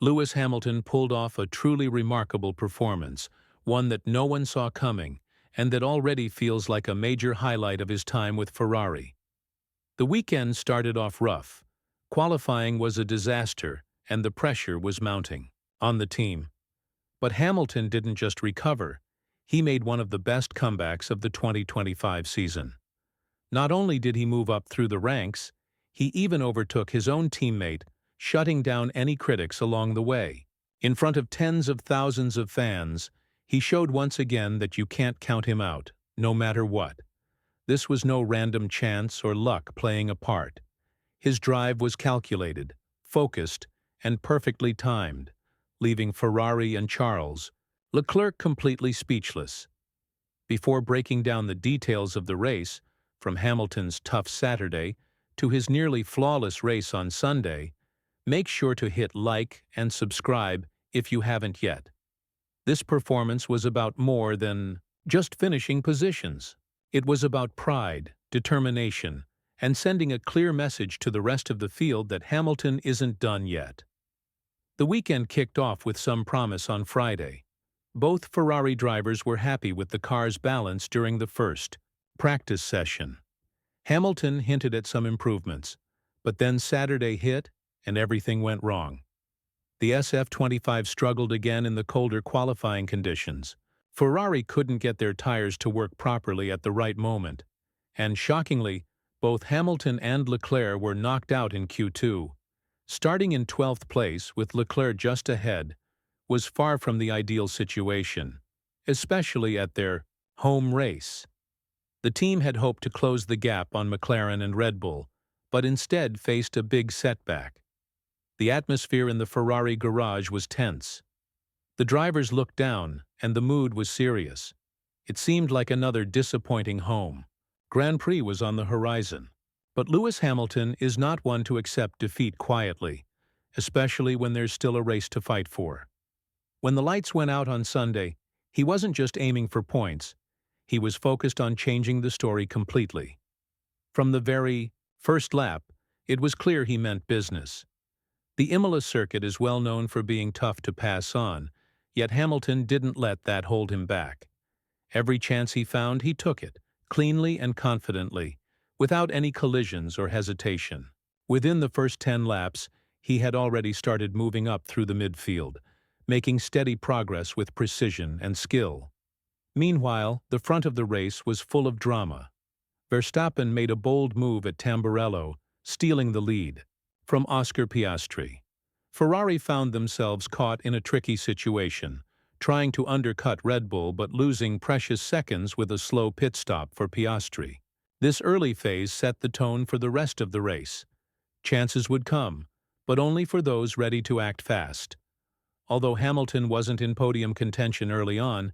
Lewis Hamilton pulled off a truly remarkable performance, one that no one saw coming, and that already feels like a major highlight of his time with Ferrari. The weekend started off rough. Qualifying was a disaster, and the pressure was mounting on the team. But Hamilton didn't just recover, he made one of the best comebacks of the 2025 season. Not only did he move up through the ranks, he even overtook his own teammate, shutting down any critics along the way. In front of tens of thousands of fans, he showed once again that you can't count him out, no matter what. This was no random chance or luck playing a part. His drive was calculated, focused, and perfectly timed, leaving Ferrari and Charles Leclerc completely speechless. Before breaking down the details of the race, from Hamilton's tough Saturday to his nearly flawless race on Sunday, make sure to hit like and subscribe if you haven't yet. This performance was about more than just finishing positions. It was about pride, determination, and sending a clear message to the rest of the field that Hamilton isn't done yet. The weekend kicked off with some promise on Friday. Both Ferrari drivers were happy with the car's balance during the first practice session. Hamilton hinted at some improvements, but then Saturday hit and everything went wrong. The SF25 struggled again in the colder qualifying conditions. Ferrari couldn't get their tires to work properly at the right moment, and shockingly, both Hamilton and Leclerc were knocked out in Q2. Starting in 12th place with Leclerc just ahead was far from the ideal situation, especially at their home race. The team had hoped to close the gap on McLaren and Red Bull, but instead faced a big setback. The atmosphere in the Ferrari garage was tense. The drivers looked down, and the mood was serious. It seemed like another disappointing home Grand Prix was on the horizon. But Lewis Hamilton is not one to accept defeat quietly, especially when there's still a race to fight for. When the lights went out on Sunday, he wasn't just aiming for points, he was focused on changing the story completely. From the very first lap, it was clear he meant business. The Imola circuit is well known for being tough to pass on, yet Hamilton didn't let that hold him back. Every chance he found, he took it, cleanly and confidently, without any collisions or hesitation. Within the first 10 laps, he had already started moving up through the midfield, making steady progress with precision and skill. Meanwhile, the front of the race was full of drama. Verstappen made a bold move at Tamburello, stealing the lead from Oscar Piastri. Ferrari found themselves caught in a tricky situation, trying to undercut Red Bull but losing precious seconds with a slow pit stop for Piastri. This early phase set the tone for the rest of the race. Chances would come, but only for those ready to act fast. Although Hamilton wasn't in podium contention early on,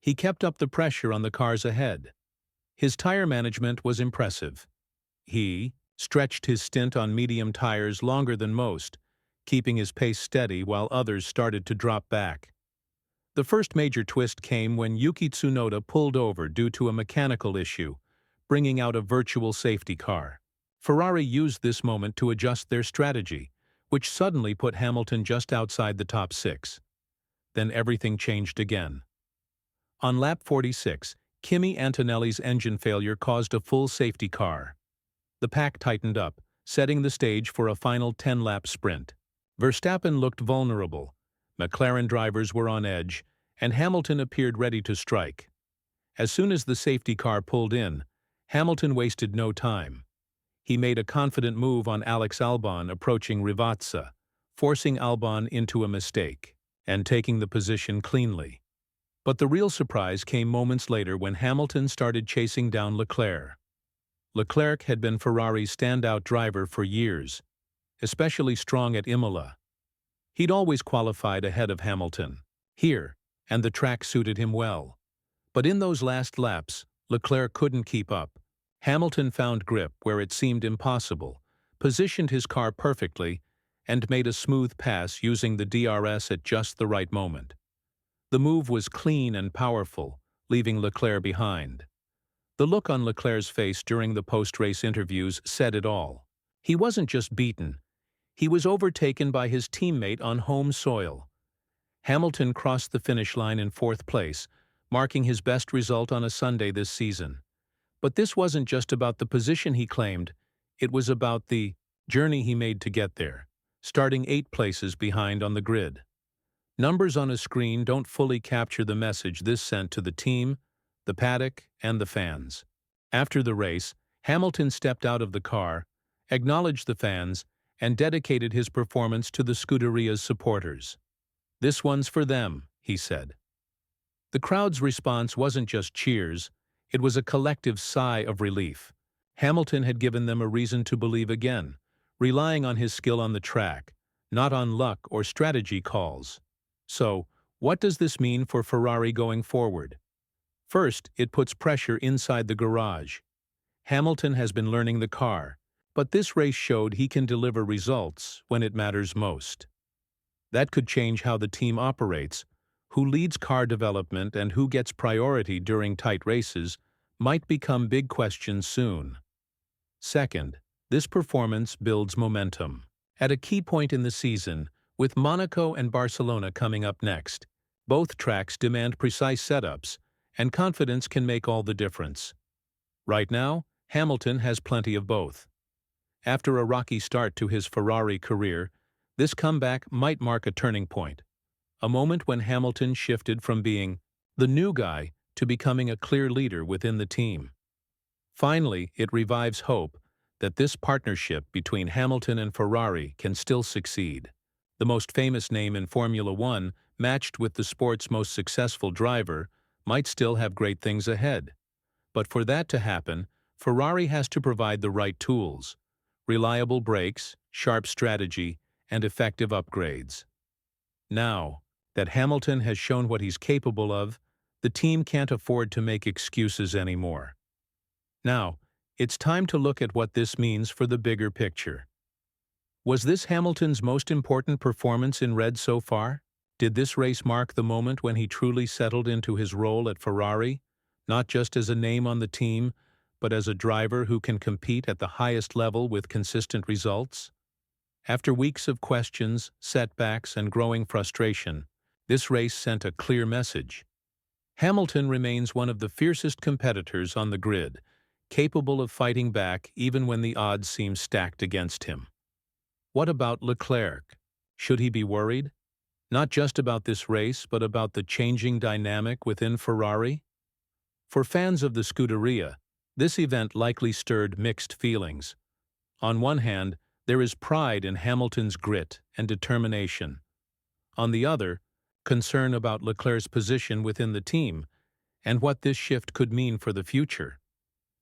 he kept up the pressure on the cars ahead. His tire management was impressive. He stretched his stint on medium tires longer than most, keeping his pace steady while others started to drop back. The first major twist came when Yuki Tsunoda pulled over due to a mechanical issue, bringing out a virtual safety car. Ferrari used this moment to adjust their strategy, which suddenly put Hamilton just outside the top 6. Then everything changed again. On lap 46, Kimi Antonelli's engine failure caused a full safety car. The pack tightened up, setting the stage for a final 10-lap sprint. Verstappen looked vulnerable, McLaren drivers were on edge, and Hamilton appeared ready to strike. As soon as the safety car pulled in, Hamilton wasted no time. He made a confident move on Alex Albon approaching Rivazza, forcing Albon into a mistake and taking the position cleanly. But the real surprise came moments later when Hamilton started chasing down Leclerc. Leclerc had been Ferrari's standout driver for years, especially strong at Imola. He'd always qualified ahead of Hamilton here, and the track suited him well. But in those last laps, Leclerc couldn't keep up. Hamilton found grip where it seemed impossible, positioned his car perfectly, and made a smooth pass using the DRS at just the right moment. The move was clean and powerful, leaving Leclerc behind. The look on Leclerc's face during the post-race interviews said it all. He wasn't just beaten, He was overtaken by his teammate on home soil. Hamilton crossed the finish line in fourth place, marking his best result on a Sunday this season. But this wasn't just about the position he claimed, it was about the journey he made to get there, starting 8 places behind on the grid. Numbers on a screen don't fully capture the message this sent to the team, the paddock, and the fans. After the race, Hamilton stepped out of the car, acknowledged the fans, and dedicated his performance to the Scuderia's supporters. "This one's for them," he said. The crowd's response wasn't just cheers, it was a collective sigh of relief. Hamilton had given them a reason to believe again, relying on his skill on the track, not on luck or strategy calls. So, what does this mean for Ferrari going forward? First, it puts pressure inside the garage. Hamilton has been learning the car, but this race showed he can deliver results when it matters most. That could change how the team operates. Who leads car development and who gets priority during tight races might become big questions soon. Second, this performance builds momentum. At a key point in the season, with Monaco and Barcelona coming up next, both tracks demand precise setups, and confidence can make all the difference. Right now, Hamilton has plenty of both. After a rocky start to his Ferrari career, this comeback might mark a turning point, a moment when Hamilton shifted from being the new guy to becoming a clear leader within the team. Finally, it revives hope that this partnership between Hamilton and Ferrari can still succeed. The most famous name in Formula One, matched with the sport's most successful driver, might still have great things ahead. But for that to happen, Ferrari has to provide the right tools: reliable brakes, sharp strategy, and effective upgrades. Now that Hamilton has shown what he's capable of, the team can't afford to make excuses anymore. Now, it's time to look at what this means for the bigger picture. Was this Hamilton's most important performance in red so far? Did this race mark the moment when he truly settled into his role at Ferrari, not just as a name on the team, but as a driver who can compete at the highest level with consistent results? After weeks of questions, setbacks, and growing frustration, this race sent a clear message. Hamilton remains one of the fiercest competitors on the grid, capable of fighting back even when the odds seem stacked against him. What about Leclerc? Should he be worried? Not just about this race, but about the changing dynamic within Ferrari? For fans of the Scuderia, this event likely stirred mixed feelings. On one hand, there is pride in Hamilton's grit and determination. On the other, concern about Leclerc's position within the team and what this shift could mean for the future.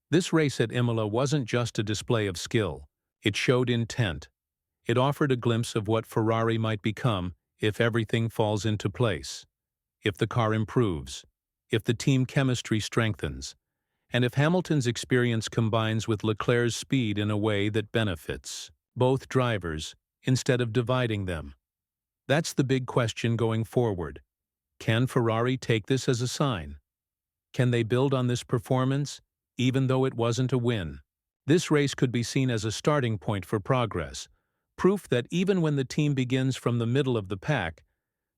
This race at Imola wasn't just a display of skill, it showed intent. It offered a glimpse of what Ferrari might become if everything falls into place, if the car improves, if the team chemistry strengthens, and if Hamilton's experience combines with Leclerc's speed in a way that benefits both drivers instead of dividing them. That's the big question going forward. Can Ferrari take this as a sign? Can they build on this performance, even though it wasn't a win? This race could be seen as a starting point for progress, proof that even when the team begins from the middle of the pack,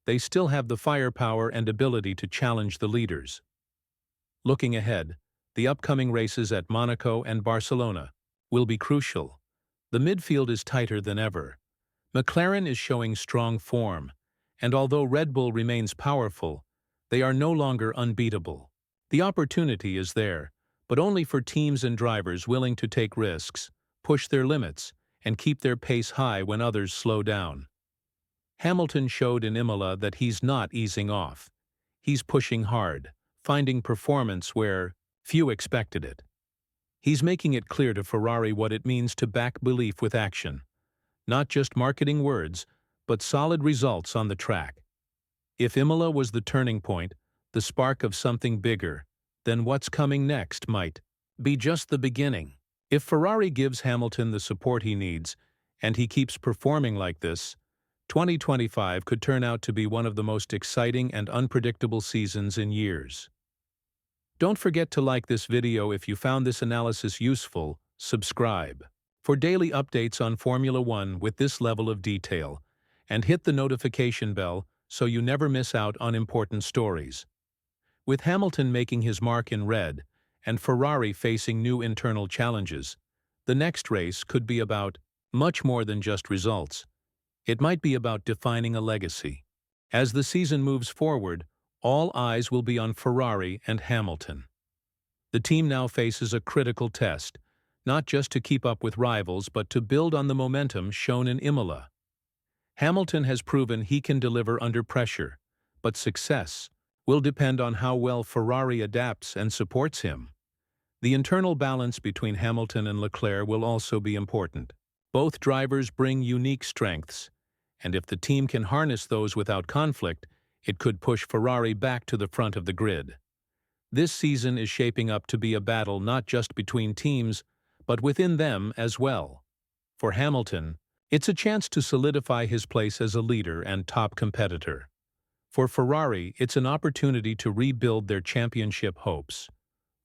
they still have the firepower and ability to challenge the leaders. Looking ahead, the upcoming races at Monaco and Barcelona will be crucial. The midfield is tighter than ever. McLaren is showing strong form, and although Red Bull remains powerful, they are no longer unbeatable. The opportunity is there, but only for teams and drivers willing to take risks, push their limits, and keep their pace high when others slow down. Hamilton showed in Imola that he's not easing off. He's pushing hard, finding performance where few expected it. He's making it clear to Ferrari what it means to back belief with action. Not just marketing words, but solid results on the track. If Imola was the turning point, the spark of something bigger, then what's coming next might be just the beginning. If Ferrari gives Hamilton the support he needs, and he keeps performing like this, 2025 could turn out to be one of the most exciting and unpredictable seasons in years. Don't forget to like this video if you found this analysis useful, subscribe. for daily updates on Formula One with this level of detail, and hit the notification bell so you never miss out on important stories. With Hamilton making his mark in red and Ferrari facing new internal challenges, the next race could be about much more than just results. It might be about defining a legacy. As the season moves forward, all eyes will be on Ferrari and Hamilton. The team now faces a critical test, not just to keep up with rivals but to build on the momentum shown in Imola. Hamilton has proven he can deliver under pressure, but success will depend on how well Ferrari adapts and supports him. The internal balance between Hamilton and Leclerc will also be important. Both drivers bring unique strengths, and if the team can harness those without conflict, it could push Ferrari back to the front of the grid. This season is shaping up to be a battle not just between teams, but within them as well. For Hamilton, it's a chance to solidify his place as a leader and top competitor. For Ferrari, it's an opportunity to rebuild their championship hopes.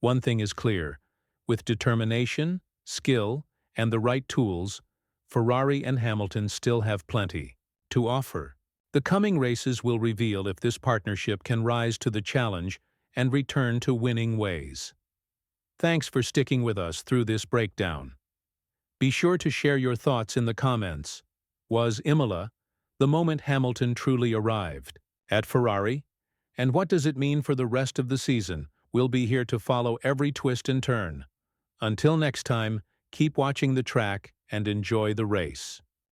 One thing is clear: with determination, skill, and the right tools, Ferrari and Hamilton still have plenty to offer. The coming races will reveal if this partnership can rise to the challenge and return to winning ways. Thanks for sticking with us through this breakdown. Be sure to share your thoughts in the comments. Was Imola the moment Hamilton truly arrived at Ferrari? And what does it mean for the rest of the season? We'll be here to follow every twist and turn. Until next time, keep watching the track and enjoy the race.